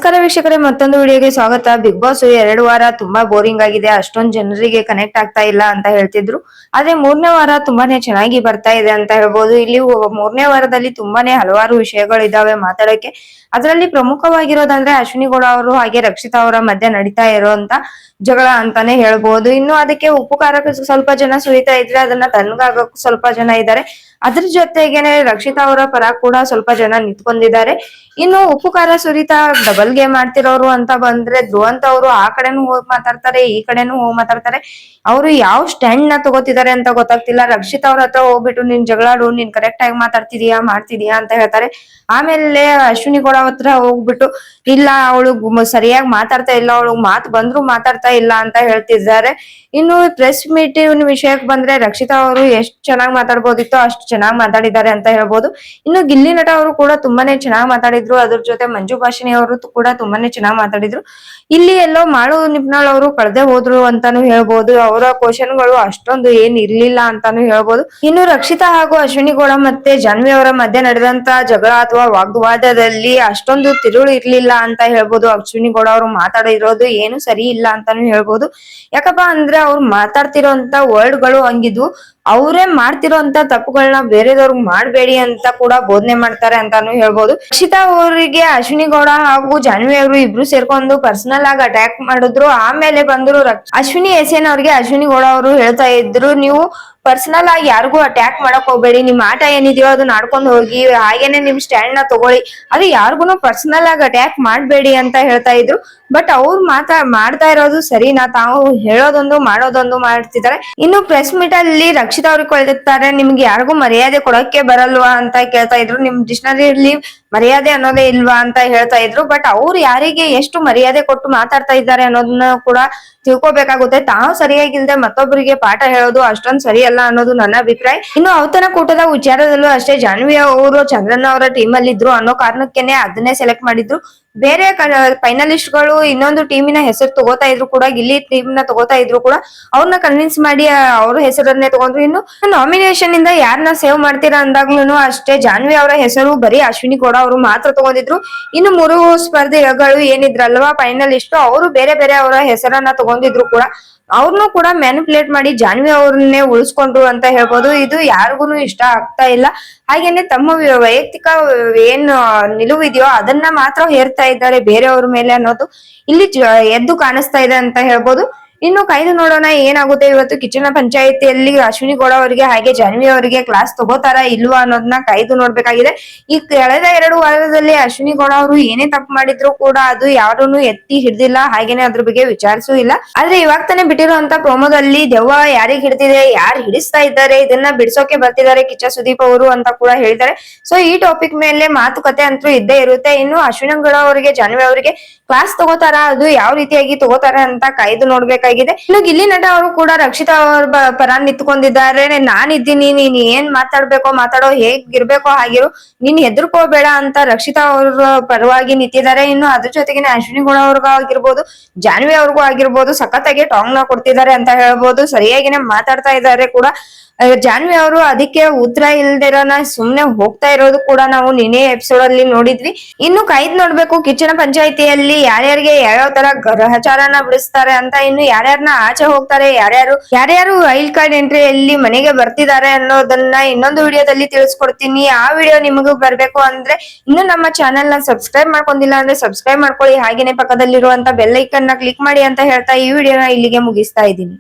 ನಮಸ್ಕಾರ ವೀಕ್ಷಕರೇ, ಮತ್ತೊಂದು ವಿಡಿಯೋಗೆ ಸ್ವಾಗತ. ಬಿಗ್ ಬಾಸ್ 2 ವಾರ ತುಂಬಾ ಬೋರಿಂಗ್ ಆಗಿದೆ, ಅಷ್ಟೊಂದು ಜನರಿಗೆ ಕನೆಕ್ಟ್ ಆಗ್ತಾ ಇಲ್ಲ ಅಂತ ಹೇಳ್ತಿದ್ರು. ಆದ್ರೆ 3ನೇ ವಾರ ತುಂಬಾನೇ ಚೆನ್ನಾಗಿ ಬರ್ತಾ ಇದೆ ಅಂತ ಹೇಳ್ಬೋದು. ಇಲ್ಲಿ 3ನೇ ವಾರದಲ್ಲಿ ತುಂಬಾನೇ ಹಲವಾರು ವಿಷಯಗಳು ಇದಾವೆ ಮಾತಾಡಕ್ಕೆ. ಅದರಲ್ಲಿ ಪ್ರಮುಖವಾಗಿರೋದಂದ್ರೆ ಅಶ್ವಿನಿ ಗೌಡ ಅವರು ಹಾಗೆ ರಕ್ಷಿತಾ ಅವರ ಮಧ್ಯೆ ನಡೀತಾ ಇರುವಂತ ಜಗಳ ಅಂತಾನೆ ಹೇಳ್ಬೋದು. ಇನ್ನು ಅದಕ್ಕೆ ಉಪ್ಪು ಖಾರಕ್ಕೆ ಸ್ವಲ್ಪ ಜನ ಸುರಿತಾ ಇದ್ರೆ ಅದನ್ನ ತಣ್ಣಗಾಗಕ್ಕೆ ಸ್ವಲ್ಪ ಜನ ಇದ್ದಾರೆ. ಅದ್ರ ಜೊತೆಗೇನೆ ರಕ್ಷಿತಾ ಅವರ ಪರ ಕೂಡ ಸ್ವಲ್ಪ ಜನ ನಿಂತ್ಕೊಂಡಿದ್ದಾರೆ. ಇನ್ನು ಉಪ್ಪು ಖಾರ ಸುರಿತಾ ಡಬಲ್ ಗೇಮ್ ಮಾಡ್ತಿರೋರು ಅಂತ ಬಂದ್ರೆ ಧ್ರುವಂತ್ ಅವರು ಆ ಕಡೆನೂ ಹೋಗಿ ಮಾತಾಡ್ತಾರೆ, ಈ ಕಡೆನೂ ಹೋಗಿ ಮಾತಾಡ್ತಾರೆ. ಅವರು ಯಾವ ಸ್ಟ್ಯಾಂಡ್ ನ ತಗೋತಿದ್ದಾರೆ ಅಂತ ಗೊತ್ತಾಗ್ತಿಲ್ಲ. ರಕ್ಷಿತಾ ಅವ್ರ ಹತ್ರ ಹೋಗ್ಬಿಟ್ಟು ನೀನ್ ಜಗಳಾಡು, ನೀನ್ ಕರೆಕ್ಟ್ ಆಗಿ ಮಾತಾಡ್ತಿದೀಯಾ ಮಾಡ್ತಿದೀಯಾ ಅಂತ ಹೇಳ್ತಾರೆ. ಆಮೇಲೆ ಅಶ್ವಿನಿ ಗೌಡ ಹತ್ರ ಹೋಗ್ಬಿಟ್ಟು ಇಲ್ಲ ಅವಳು ಸರಿಯಾಗಿ ಮಾತಾಡ್ತಾ ಇಲ್ಲ, ಅವಳು ಮಾತು ಬಂದ್ರು ಮಾತಾಡ್ತಾ ಇಲ್ಲ ಅಂತ ಹೇಳ್ತಿದ್ದಾರೆ. ಇನ್ನು ಪ್ರೆಸ್ ಮೀಟ್ ವಿಷಯಕ್ಕೆ ಬಂದ್ರೆ ರಕ್ಷಿತಾ ಅವರು ಎಷ್ಟು ಚೆನ್ನಾಗಿ ಮಾತಾಡ್ಬೋದಿತ್ತು ಅಷ್ಟು ಚೆನ್ನಾಗಿ ಮಾತಾಡಿದ್ದಾರೆ ಅಂತ ಹೇಳ್ಬೋದು. ಇನ್ನು ಗಿಲ್ಲಿ ನಟ ಅವರು ಕೂಡ ತುಂಬಾನೇ ಚೆನ್ನಾಗಿ ಮಾತಾಡಿದ್ರು. ಅದ್ರ ಜೊತೆ ಮಂಜು ಭಾಷಿಣಿ ಅವರು ಕೂಡ ತುಂಬಾನೇ ಚೆನ್ನಾಗಿ ಮಾತಾಡಿದ್ರು. ಇಲ್ಲಿ ಎಲ್ಲೋ ಮಾಳು ನಿಪ್ನಾಳ್ ಅವರು ಕಳೆದೇ ಹೋದ್ರು ಅಂತಾನು ಹೇಳ್ಬೋದು. ಅವರ ಕ್ವಶನ್ ಗಳು ಅಷ್ಟೊಂದು ಏನ್ ಇರ್ಲಿಲ್ಲ ಅಂತಾನು ಹೇಳ್ಬೋದು. ಇನ್ನು ರಕ್ಷಿತಾ ಹಾಗೂ ಅಶ್ವಿನಿ ಗೌಡ ಮತ್ತೆ ಜಾನ್ವಿ ಅವರ ಮಧ್ಯೆ ನಡೆದಂತ ಜಗಳ ಅಥವಾ ವಾಗ್ವಾದದಲ್ಲಿ ಅಷ್ಟೊಂದು ತಿರುಳು ಇರ್ಲಿಲ್ಲ ಅಂತ ಹೇಳ್ಬೋದು. ಅಶ್ವಿನಿ ಗೌಡ ಅವರು ಮಾತಾಡಿರೋದು ಏನು ಸರಿ ಇಲ್ಲ ಅಂತಾನು ಹೇಳ್ಬೋದು. ಯಾಕಪ್ಪ ಅಂದ್ರೆ ಅವ್ರು ಮಾತಾಡ್ತಿರೋಂತ ವರ್ಡ್ ಗಳು ಹಂಗಿದ್ವು. ಅವರೇ ಮಾಡ್ತಿರೋಂತ ತಪ್ಪುಗಳನ್ನ ಬೇರೆದವ್ರಿಗೆ ಮಾಡ್ಬೇಡಿ ಅಂತ ಕೂಡ ಬೋಧನೆ ಮಾಡ್ತಾರೆ ಅಂತಾನು ಹೇಳ್ಬೋದು. ರಕ್ಷಿತಾ ಅವರಿಗೆ ಅಶ್ವಿನಿ ಗೌಡ ಹಾಗೂ ಜಾನ್ವಿ ಅವರು ಇಬ್ರು ಸೇರ್ಕೊಂಡು ಪರ್ಸನಲ್ ಆಗಿ ಅಟ್ಯಾಕ್ ಮಾಡಿದ್ರು. ಆಮೇಲೆ ಬಂದ್ರು ಅಶ್ವಿನಿ ಎಸೇನ್ ಅವ್ರಿಗೆ ಅಶ್ವಿನಿ ಗೌಡ ಅವರು ಹೇಳ್ತಾ ಇದ್ರು, ನೀವು ಪರ್ಸನಲ್ ಆಗಿ ಯಾರಿಗೂ ಅಟ್ಯಾಕ್ ಮಾಡಕ್ ಹೋಗ್ಬೇಡಿ, ನಿಮ್ ಆಟ ಏನಿದೆಯೋ ಅದನ್ನ ಆಡ್ಕೊಂಡು ಹೋಗಿ, ಹಾಗೇನೆ ನಿಮ್ ಸ್ಟ್ಯಾಂಡ್ ನ ತಗೊಳ್ಳಿ, ಅದು ಯಾರಿಗೂ ಪರ್ಸನಲ್ ಆಗಿ ಅಟ್ಯಾಕ್ ಮಾಡ್ಬೇಡಿ ಅಂತ ಹೇಳ್ತಾ ಇದ್ರು. ಬಟ್ ಅವ್ರು ಮಾಡ್ತಾ ಇರೋದು ಸರಿನಾ? ತಾವು ಹೇಳೋದೊಂದು ಮಾಡೋದೊಂದು ಮಾಡ್ತಿದ್ದಾರೆ. ಇನ್ನು ಪ್ರೆಸ್ ಮೀಟ್ ಅಲ್ಲಿ ರಕ್ಷಿತಾ ಅವ್ರಿಗೆ ಕೇಳ್ತಿರ್ತಾರೆ, ನಿಮ್ಗೆ ಯಾರಿಗೂ ಮರ್ಯಾದೆ ಕೊಡಕ್ಕೆ ಬರಲ್ವಾ ಅಂತ ಕೇಳ್ತಾ ಇದ್ರು. ನಿಮ್ ಡಿಕ್ಷನರಿಯಲ್ಲಿ ಮರ್ಯಾದೆ ಅನ್ನೋದೇ ಇಲ್ವಾ ಅಂತ ಹೇಳ್ತಾ ಇದ್ರು. ಬಟ್ ಅವ್ರು ಯಾರಿಗೆ ಎಷ್ಟು ಮರ್ಯಾದೆ ಕೊಟ್ಟು ಮಾತಾಡ್ತಾ ಇದ್ದಾರೆ ಅನ್ನೋದನ್ನ ಕೂಡ ತಿಳ್ಕೊಬೇಕಾಗುತ್ತೆ. ತಾವು ಸರಿಯಾಗಿಲ್ದೆ ಮತ್ತೊಬ್ಬರಿಗೆ ಪಾಠ ಹೇಳೋದು ಅಷ್ಟೊಂದು ಸರಿಯಲ್ಲ ಅನ್ನೋದು ನನ್ನ ಅಭಿಪ್ರಾಯ. ಇನ್ನು ಔತಣ ಕೂಟದ ವಿಚಾರದಲ್ಲೂ ಅಷ್ಟೇ ಜಾನ್ವಿ ಅವರು ಚಂದ್ರನ್ ಅವರ ಟೀಮ್ ಅಲ್ಲಿ ಇದ್ರು ಅನ್ನೋ ಕಾರಣಕ್ಕೆನೆ ಅದನ್ನೇ ಸೆಲೆಕ್ಟ್ ಮಾಡಿದ್ರು. ಬೇರೆ ಫೈನಲಿಸ್ಟ್ ಗಳು ಇನ್ನೊಂದು ಟೀಮಿನ ಹೆಸರು ತಗೋತಾ ಇದ್ರು ಕೂಡ, ಗಿಲ್ಲಿ ಟೀಮ್ ನ ತಗೋತಾ ಇದ್ರು ಕೂಡ ಅವ್ರನ್ನ ಕನ್ವಿನ್ಸ್ ಮಾಡಿ ಅವ್ರ ಹೆಸರನ್ನೇ ತಗೊಂಡ್ರು. ಇನ್ನು ನಾಮಿನೇಷನ್ ಇಂದ ಯಾರನ್ನ ಸೇವ್ ಮಾಡ್ತೀರಾ ಅಂದಾಗ್ಲೂ ಅಷ್ಟೇ ಜಾನ್ವಿ ಅವರ ಹೆಸರು ಬರೀ ಅಶ್ವಿನಿ ಗೌಡ ಅವರು ಮಾತ್ರ ತಗೊಂಡಿದ್ರು. ಇನ್ನು 3 ಸ್ಪರ್ಧಿಗಳು ಏನಿದ್ರಲ್ವಾ ಫೈನಲಿಸ್ಟ್, ಅವರು ಬೇರೆ ಬೇರೆ ಅವರ ಹೆಸರನ್ನ ತಗೊಂಡಿದ್ರು ಕೂಡ ಅವ್ರನ್ನು ಕೂಡ ಮ್ಯಾನಿಪುಲೇಟ್ ಮಾಡಿ ಜಾನ್ವಿ ಅವ್ರನ್ನೇ ಉಳಿಸ್ಕೊಂಡ್ರು ಅಂತ ಹೇಳ್ಬೋದು. ಇದು ಯಾರಿಗೂ ಇಷ್ಟ ಆಗ್ತಾ ಇಲ್ಲ. ಹಾಗೇನೆ ತಮ್ಮ ವೈಯಕ್ತಿಕ ಏನ್ ನಿಲುವು ಇದೆಯೋ ಅದನ್ನ ಮಾತ್ರ ಹೇರ್ತಾ ಇದ್ದಾರೆ ಬೇರೆಯವ್ರ ಮೇಲೆ ಅನ್ನೋದು ಇಲ್ಲಿ ಎದ್ದು ಕಾಣಿಸ್ತಾ ಇದೆ ಅಂತ ಹೇಳ್ಬೋದು. ಇನ್ನು ಕಾಯ್ದು ನೋಡೋಣ ಏನಾಗುತ್ತೆ. ಇವತ್ತು ಕಿಚನ ಪಂಚಾಯಿತಿಯಲ್ಲಿ ಅಶ್ವಿನಿ ಗೌಡ ಅವರಿಗೆ ಹಾಗೆ ಜಾನ್ವಿ ಅವರಿಗೆ ಕ್ಲಾಸ್ ತಗೋತಾರ ಇಲ್ವಾ ಅನ್ನೋದನ್ನ ಕಾಯ್ದು ನೋಡ್ಬೇಕಾಗಿದೆ. ಈ ಕಳೆದ 2 ವಾರದಲ್ಲಿ ಅಶ್ವಿನಿ ಗೌಡ ಅವರು ಏನೇ ತಪ್ಪು ಮಾಡಿದ್ರು ಕೂಡ ಅದು ಯಾರನ್ನು ಎತ್ತಿ ಹಿಡ್ದಿಲ್ಲ, ಹಾಗೇನೆ ಅದ್ರ ಬಗ್ಗೆ ವಿಚಾರಿಸೂ ಇಲ್ಲ. ಆದ್ರೆ ಇವಾಗ ತಾನೇ ಬಿಟ್ಟಿರುವಂತ ಪ್ರೋಮೋದಲ್ಲಿ ದೆವ್ವ ಯಾರಿಗ್ ಹಿಡ್ತಿದೆ, ಯಾರು ಹಿಡಿಸ್ತಾ ಇದ್ದಾರೆ, ಇದನ್ನ ಬಿಡಿಸೋಕೆ ಬರ್ತಿದ್ದಾರೆ ಕಿಚ್ಚ ಸುದೀಪ್ ಅವರು ಅಂತ ಕೂಡ ಹೇಳಿದ್ದಾರೆ. ಸೊ ಈ ಟಾಪಿಕ್ ಮೇಲೆ ಮಾತುಕತೆ ಅಂತೂ ಇದ್ದೇ ಇರುತ್ತೆ. ಇನ್ನು ಅಶ್ವಿನಿ ಗೌಡ ಅವರಿಗೆ ಜಾನ್ವಿ ಅವರಿಗೆ ಕ್ಲಾಸ್ ತಗೋತಾರ, ಅದು ಯಾವ ರೀತಿಯಾಗಿ ತಗೋತಾರ ಅಂತ ಕಾಯ್ದು ನೋಡ್ಬೇಕಾಗಿದೆ. ಇನ್ನು ಗಿಲ್ಲಿ ನಟ ಅವರು ಕೂಡ ರಕ್ಷಿತಾ ಅವ್ರ ಪರ ನಿಂತ್ಕೊಂಡಿದ್ದಾರೆ. ನಾನ್ ಇದ್ದೀನಿ, ನೀನ್ ಏನ್ ಮಾತಾಡ್ಬೇಕೋ ಮಾತಾಡೋ, ಹೇಗಿರ್ಬೇಕೋ ಹಾಗಿರು, ನೀನ್ ಹೆದರ್ಕೋಬೇಡ ಅಂತ ರಕ್ಷಿತಾ ಅವ್ರ ಪರವಾಗಿ ನಿಂತಿದ್ದಾರೆ. ಇನ್ನು ಅದ್ರ ಜೊತೆಗೆ ಅಶ್ವಿನಿ ಗೌಡ ಅವ್ರಿಗೂ ಆಗಿರ್ಬೋದು, ಜಾನ್ವಿ ಅವ್ರಿಗೂ ಆಗಿರ್ಬೋದು ಸಖತ್ತಾಗಿ ಟಾಂಗ್ ನ ಕೊಡ್ತಿದ್ದಾರೆ ಅಂತ ಹೇಳ್ಬೋದು. ಸರಿಯಾಗಿನೇ ಮಾತಾಡ್ತಾ ಇದ್ದಾರೆ ಕೂಡ. ಜಾನ್ವಿ ಅವರು ಅದಕ್ಕೆ ಉತ್ತರ ಇಲ್ದಿರೋನ ಸುಮ್ನೆ ಹೋಗ್ತಾ ಇರೋದು ಕೂಡ ನಾವು ನಿನ್ನೆ ಎಪಿಸೋಡ್ ಅಲ್ಲಿ ನೋಡಿದ್ವಿ. ಇನ್ನು ಕಾಯ್ದು ನೋಡ್ಬೇಕು ಕಿಚನ ಪಂಚಾಯಿತಿಯಲ್ಲಿ ಯಾರ್ಯಾರಿಗೆ ಯಾವ್ಯಾವ ತರ ಗ್ರಹಚಾರನ ಬಿಡಿಸ್ತಾರೆ ಅಂತ, ಇನ್ನು ಯಾರ್ಯಾರನ್ನ ಆಚೆ ಹೋಗ್ತಾರೆ, ಯಾರ್ಯಾರು ವೈಲ್ಡ್ ಕಾರ್ಡ್ ಎಂಟ್ರಿಯಲ್ಲಿ ಮನೆಗೆ ಬರ್ತಿದ್ದಾರೆ ಅನ್ನೋದನ್ನ ಇನ್ನೊಂದು ವಿಡಿಯೋದಲ್ಲಿ ತಿಳಿಸ್ಕೊಡ್ತೀನಿ. ಆ ವಿಡಿಯೋ ನಿಮಗೂ ಬರ್ಬೇಕು ಅಂದ್ರೆ ಇನ್ನು ನಮ್ಮ ಚಾನೆಲ್ ನ ಸಬ್ಸ್ಕ್ರೈಬ್ ಮಾಡ್ಕೊಂಡಿಲ್ಲ ಅಂದ್ರೆ ಸಬ್ಸ್ಕ್ರೈಬ್ ಮಾಡ್ಕೊಳ್ಳಿ, ಹಾಗೇನೆ ಪಕ್ಕದಲ್ಲಿರುವಂತ ಬೆಲ್ ಐಕನ್ ನ ಕ್ಲಿಕ್ ಮಾಡಿ ಅಂತ ಹೇಳ್ತಾ ಈ ವಿಡಿಯೋನ ಇಲ್ಲಿಗೆ ಮುಗಿಸ್ತಾ ಇದ್ದೀನಿ.